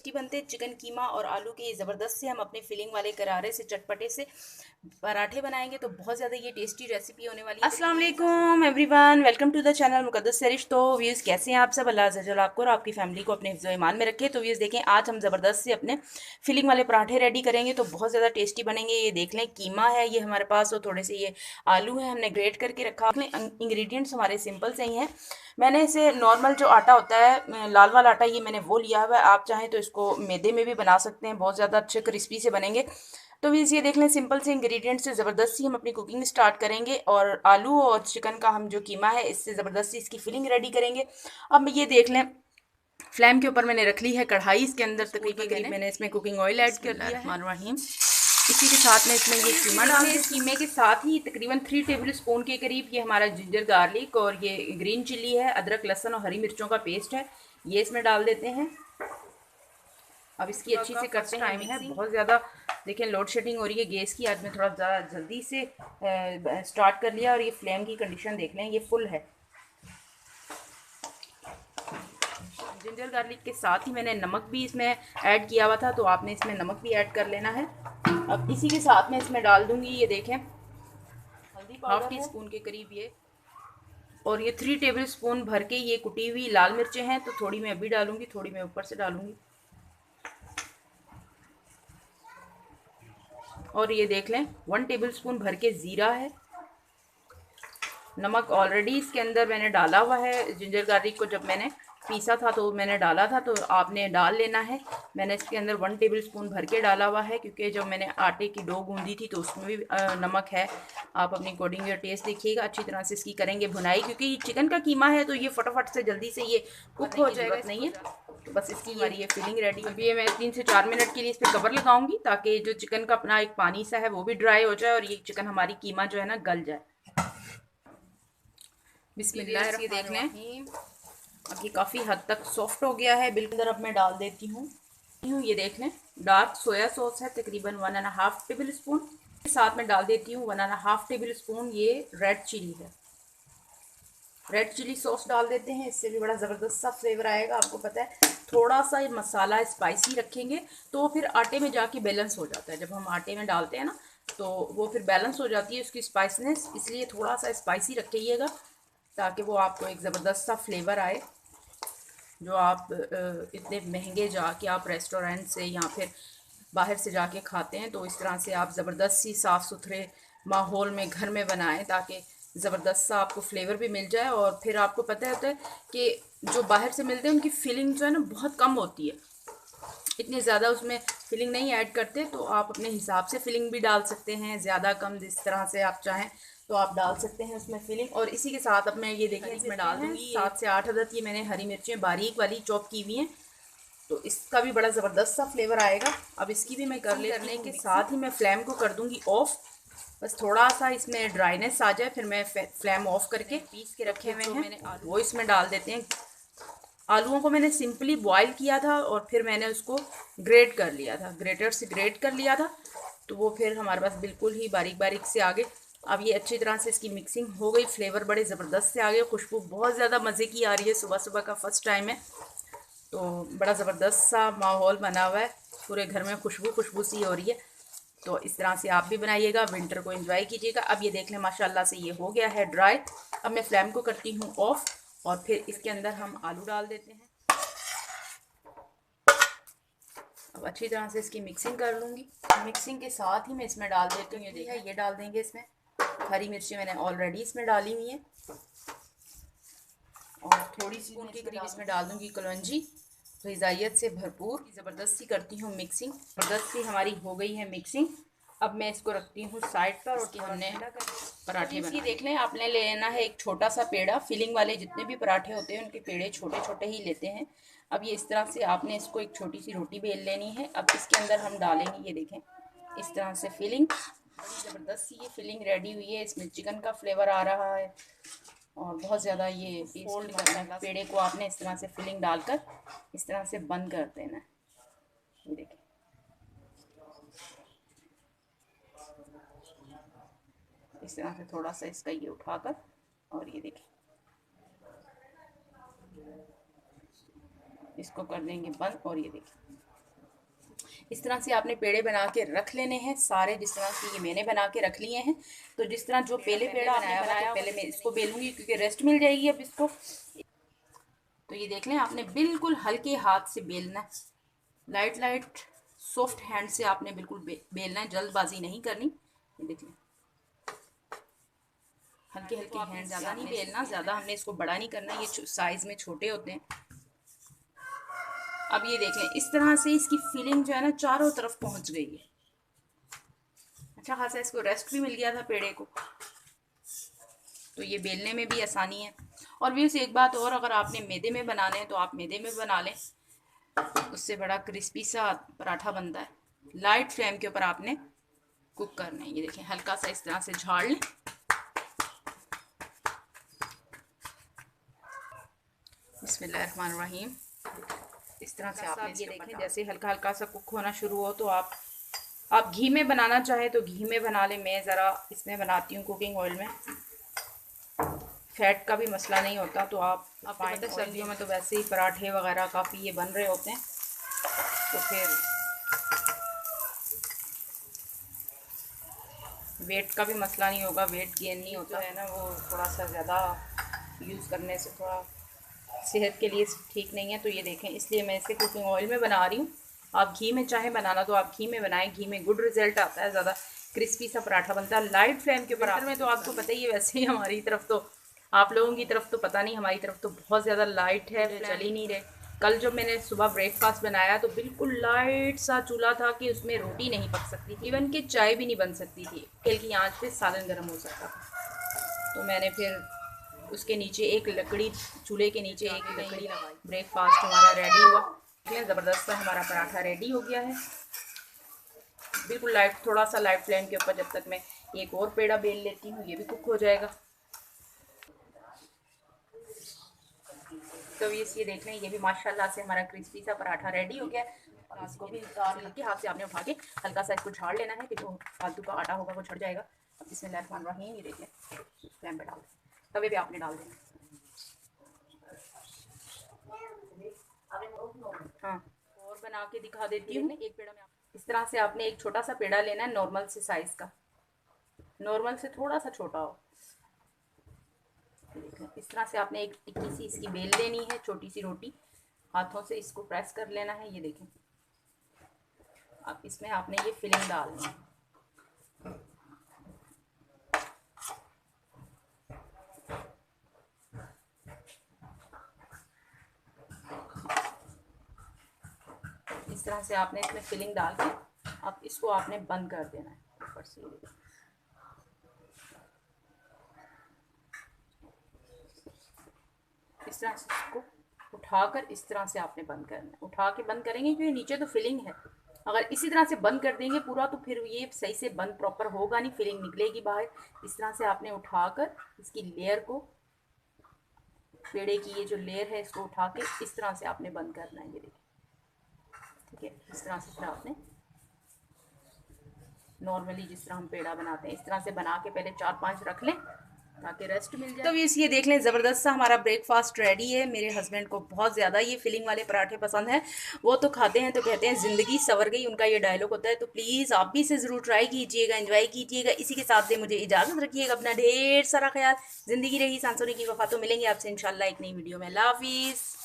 Tasty बनते हैं chicken कीमा और आलू के। ये ज़बरदस्त से हम अपने फिलिंग वाले करारे से चटपटे से पराठे बनाएंगे तो बहुत ज़्यादा ये टेस्टी रेसिपी होने वाली है। अस्सलाम वालेकुम everyone, welcome to the channel Muqaddas Sarish. तो व्यूज़ कैसे हैं आप सब? अल्लाह अज़्ज़ा वजल आपको और आपकी फैमिली को अपने हिफ्ज़ व ईमान में रखे। तो व्यूज़ देखें, आज हम ज़बरदस्त से अपने फिलिंग वाले पराठे रेडी करेंगे तो बहुत ज़्यादा टेस्टी बनेंगे। ये देख लें, कीमा है ये हमारे पास और थोड़े से ये आलू है, हमने ग्रेट करके रखा। इंग्रेडिएंट्स हमारे सिंपल से ही हैं। मैंने इसे नॉर्मल जो आटा होता है लाल वाला आटा, ये मैंने वो लिया हुआ है। आप चाहें तो इसको मैदे में भी बना सकते हैं, बहुत ज़्यादा अच्छे क्रिस्पी से बनेंगे। तो भी ये देख लें, सिंपल से इंग्रेडिएंट से ज़बरदस्ती हम अपनी कुकिंग स्टार्ट करेंगे और आलू और चिकन का हम जो कीमा है इससे ज़बरदस्ती इसकी फिलिंग रेडी करेंगे। अब ये देख लें, फ्लेम के ऊपर मैंने रख ली है कढ़ाई, इसके अंदर तकरीबन करीब मैंने इसमें कुकिंग ऑयल ऐड कर दिया है। इसी के साथ में इसमें ये कीमा डाल दें। कीमे के साथ ही तकरीबन 3 टेबल स्पून के करीब ये हमारा जिंजर गार्लिक और ये ग्रीन चिल्ली है, अदरक लहसुन और हरी मिर्चों का पेस्ट है, ये इसमें डाल देते हैं। अब इसकी अच्छी से करते हैं, टाइम है बहुत ज़्यादा। देखें लोड शेडिंग हो रही है गैस की, आज मैं थोड़ा ज़्यादा जल्दी से स्टार्ट कर लिया। और ये फ्लेम की कंडीशन देख लें, ये फुल है। जिंजर गार्लिक के साथ ही मैंने नमक भी इसमें ऐड किया हुआ था, तो आपने इसमें नमक भी ऐड कर लेना है। अब इसी के साथ में इसमें डाल दूंगी, ये देखें, हल्दी पाउडर 1/2 टीस्पून के करीब ये, और ये 3 टेबल स्पून भर के ये कुटी हुई लाल मिर्चें हैं, तो थोड़ी मैं अभी डालूंगी, थोड़ी मैं ऊपर से डालूंगी। और ये देख लें 1 टेबल स्पून भर के ज़ीरा है। नमक ऑलरेडी इसके अंदर मैंने डाला हुआ है, जिंजर गार्लिक को जब मैंने पीसा था तो मैंने डाला था, तो आपने डाल लेना है। मैंने इसके अंदर 1 टेबल स्पून भर के डाला हुआ है, क्योंकि जब मैंने आटे की डो गूंदी थी तो उसमें भी नमक है। आप अपनी अकॉर्डिंग या टेस्ट देखिएगा। अच्छी तरह से इसकी करेंगे भुनाई, क्योंकि ये चिकन का कीमा है तो ये फटाफट से जल्दी से ये कुक हो जाएगा, नहीं है। तो बस इसकी हमारी ये फिलिंग रेडी। अभी ये मैं 3 से 4 मिनट के लिए इस पर कवर लगाऊंगी, ताकि जो चिकन का अपना एक पानी सा है वो भी ड्राई हो जाए और ये चिकन हमारी कीमा जो है ना गल जाए। बिस्मिल्लाह, ये देख लें, अब ये काफ़ी हद तक सॉफ्ट हो गया है बिल्कुल। अब मैं डाल देती हूँ, ये देख लें, डार्क सोया सॉस है तकरीबन 1.5 टेबल स्पून। साथ में डाल देती हूँ 1.5 टेबल स्पून ये रेड चिली है। रेड चिली सॉस डाल देते हैं, इससे भी बड़ा ज़बरदस्त सा फ्लेवर आएगा। आपको पता है थोड़ा सा ये मसाला स्पाइसी रखेंगे तो फिर आटे में जाके बैलेंस हो जाता है। जब हम आटे में डालते हैं ना तो वो फिर बैलेंस हो जाती है उसकी स्पाइसीनेस, इसलिए थोड़ा सा स्पाइसी रखिएगा ताकि वो आपको एक ज़बरदस्त सा फ्लेवर आए। जो आप इतने महंगे जाके आप रेस्टोरेंट से या फिर बाहर से जाके खाते हैं, तो इस तरह से आप ज़बरदस्त सी साफ़ सुथरे माहौल में घर में बनाएं, ताकि ज़बरदस्त सा आपको फ्लेवर भी मिल जाए। और फिर आपको पता होता है कि जो बाहर से मिलते हैं उनकी फीलिंग जो है ना बहुत कम होती है, इतनी ज़्यादा उसमें फिलिंग नहीं ऐड करते। तो आप अपने हिसाब से फिलिंग भी डाल सकते हैं, ज़्यादा कम जिस तरह से आप चाहें तो आप डाल सकते हैं उसमें फिलिंग। और इसी के साथ अब मैं ये देखें इसमें डाल दूँगी 7 से 8 अदद ये मैंने हरी मिर्चें बारीक वाली चॉप की हुई हैं, तो इसका भी बड़ा ज़बरदस्त सा फ्लेवर आएगा। अब इसकी भी मैं करने के साथ ही मैं फ्लेम को कर दूँगी ऑफ़। बस थोड़ा सा इसमें ड्राइनेस आ जाए, फिर मैं फ्लेम ऑफ करके पीस के रखे हुए हैं वो इसमें डाल देते हैं। आलूओं को मैंने सिंपली बॉईल किया था और फिर मैंने उसको ग्रेट कर लिया था, ग्रेटर से ग्रेट कर लिया था, तो वो फिर हमारे पास बिल्कुल ही बारीक बारीक से आ गए। अब ये अच्छी तरह से इसकी मिक्सिंग हो गई, फ्लेवर बड़े ज़बरदस्त से आ गए, खुशबू बहुत ज़्यादा मज़े की आ रही है। सुबह सुबह का फ़र्स्ट टाइम है तो बड़ा ज़बरदस्त सा माहौल बना हुआ है, पूरे घर में खुशबू खुशबू सी हो रही है। तो इस तरह से आप भी बनाइएगा, विंटर को एंजॉय कीजिएगा। अब ये देख लें माशाल्लाह से ये हो गया है ड्राई। अब मैं फ्लेम को करती हूँ ऑफ और फिर इसके अंदर हम आलू डाल देते हैं। अब अच्छी तरह से इसकी मिक्सिंग कर लूँगी। मिक्सिंग के साथ ही मैं इसमें डाल देती हूँ, ये देखिए ये डाल देंगे इसमें। हरी मिर्ची मैंने ऑलरेडी इसमें डाली हुई है और थोड़ी सी उनके करीब इसमें डाल दूँगी कलौंजी। ग़िज़ाइयत से भरपूर ज़बरदस्ती करती हूँ मिक्सिंग। ज़बरदस्ती हमारी हो गई है मिक्सिंग। अब मैं इसको रखती हूँ साइड पर और हमने पराठे बनाए। देख लें, आपने लेना है एक छोटा सा पेड़ा। फिलिंग वाले जितने भी पराठे होते हैं उनके पेड़े छोटे छोटे ही लेते हैं। अब ये इस तरह से आपने इसको एक छोटी सी रोटी बेल लेनी है। अब इसके अंदर हम डालेंगे, ये देखें इस तरह से फिलिंग। बड़ी ज़बरदस्त सी ये फिलिंग रेडी हुई है, इसमें चिकन का फ्लेवर आ रहा है और बहुत ज़्यादा ये फोल्ड करना है पेड़े को। आपने इस तरह से फिलिंग डालकर इस तरह से बंद कर देना है। ये देखिए इस तरह से थोड़ा सा इसका ये उठाकर, और ये देखिए इसको कर देंगे बंद। और ये देखिए इस तरह से आपने पेड़े बना के रख लेने हैं सारे, जिस तरह से ये मैंने बना के रख लिए हैं। तो जिस तरह जो पहले पेड़ा बनाया हुआ तो पहले मैं इसको बेलूंगी क्योंकि रेस्ट मिल जाएगी अब इसको। तो ये देख लें, आपने बिल्कुल हल्के हाथ से बेलना है, लाइट लाइट सॉफ्ट हैंड से आपने बिल्कुल बेलना है, जल्दबाजी नहीं करनी। ये देख लें, हल्के हल्के हैंड, ज़्यादा नहीं बेलना, ज़्यादा हमने इसको बड़ा नहीं करना, ये साइज़ में छोटे होते हैं। अब ये देख लें, इस तरह से इसकी फीलिंग जो है ना चारों तरफ पहुंच गई है। अच्छा खासा इसको रेस्ट भी मिल गया था पेड़े को, तो ये बेलने में भी आसानी है। और भी एक बात और, अगर आपने मैदे में बनाने हैं तो आप मैदे में बना लें, उससे बड़ा क्रिस्पी सा पराठा बनता है। लाइट फ्लेम के ऊपर आपने कुक करना है। ये देखें, हल्का सा इस तरह से झाड़ लें। बिस्मिल्लाहिर्रहमानिर्रहीम। इस तरह से आपने ये देखें, जैसे हल्का हल्का सा कुक होना शुरू हो तो आप घी में बनाना चाहे तो घी में बना लें। मैं ज़रा इसमें बनाती हूँ कुकिंग ऑयल में, फैट का भी मसला नहीं होता। तो आप पता सर्दियों में तो वैसे ही पराठे वगैरह काफ़ी ये बन रहे होते हैं, तो फिर वेट का भी मसला नहीं होगा, वेट गेन नहीं होता है ना, वो थोड़ा सा ज़्यादा यूज़ करने से थोड़ा सेहत के लिए ठीक नहीं है। तो ये देखें, इसलिए मैं इसे कुकिंग ऑयल में बना रही हूँ। आप घी में चाहे बनाना तो आप घी में बनाएं, घी में गुड रिजल्ट आता है, ज़्यादा क्रिस्पी सा पराठा बनता है लाइट फ्लेम के ऊपर। में तो आपको पता ही है, वैसे ही हमारी तरफ तो, आप लोगों की तरफ तो पता नहीं, हमारी तरफ तो बहुत ज़्यादा लाइट है, चल ही नहीं रहे। कल जब मैंने सुबह ब्रेकफास्ट बनाया तो बिल्कुल लाइट सा चूल्हा था कि उसमें रोटी नहीं पक सकती थी, इवन कि चाय भी नहीं बन सकती थी, तेल की आंच पे सालन गर्म हो सकता था। तो मैंने फिर उसके नीचे एक लकड़ी, चूल्हे के नीचे एक लकड़ी लगाई। ब्रेकफास्ट हमारा रेडी हुआ, ज़बरदस्त सा हमारा पराठा रेडी हो गया है। बिल्कुल लाइट, थोड़ा सा लाइट फ्लेम के ऊपर, जब तक मैं एक और पेड़ा बेल लेती हूँ, ये भी कुक हो जाएगा। तो ये देख लें, ये भी माशाल्लाह से हमारा क्रिस्पी सा पराठा रेडी हो गया है। और इसको भी हल्के हाथ से आपने उठा के हल्का सा इसको झाड़ लेना है कि जो फालतू का आटा होगा वो छड़ जाएगा। अब बिस्मिल्लाहिर्रहमानिर्रहीम, ये देख लें, फ्लेम पे डाल दें, तवे पे आपने डाल देना। हाँ, और बना के दिखा देती हूँ। एक पेड़ा में इस तरह से आपने एक छोटा सा पेड़ा लेना है, नॉर्मल से साइज़ का, नॉर्मल से थोड़ा सा छोटा हो। इस तरह से आपने एक टिक्की सी इसकी बेल लेनी है, छोटी सी रोटी, हाथों से इसको प्रेस कर लेना है। ये देखें, अब इसमें आपने ये फिलिंग डालनी है। इस तरह से आपने इसमें फिलिंग डाल के अब इसको आपने बंद कर देना है ऊपर से। इस तरह से इसको उठाकर इस तरह से आपने बंद करना है। उठा के बंद करेंगे क्योंकि नीचे तो फिलिंग है, अगर इसी तरह से बंद कर देंगे पूरा तो फिर ये सही से बंद प्रॉपर होगा नहीं, फिलिंग निकलेगी बाहर। इस तरह से आपने उठाकर इसकी लेयर को, पेड़े की ये जो लेयर है, इसको उठा के इस तरह से आपने बंद करना है। ये देखिए, ठीक है, इस तरह से फिर आपने नॉर्मली जिस तरह हम पेड़ा बनाते हैं इस तरह से बना के पहले 4-5 रख लें ताकि रेस्ट मिल जाए। तो ये देख लें, ज़बरदस्त सा हमारा ब्रेकफास्ट रेडी है। मेरे हस्बैंड को बहुत ज़्यादा ये फिलिंग वाले पराठे पसंद हैं, वो तो खाते हैं तो कहते हैं ज़िंदगी संवर गई, उनका ये डायलॉग होता है। तो प्लीज़ आप भी इसे ज़रूर ट्राई कीजिएगा, एंजॉय कीजिएगा। इसी के साथ मुझे इजाज़त रखिएगा, अपना ढेर सारा ख्याल। ज़िंदगी रही सांसों की वफा। तो मिलेंगे आपसे इंशाल्लाह एक नई वीडियो में। अल्लाह हाफिज़।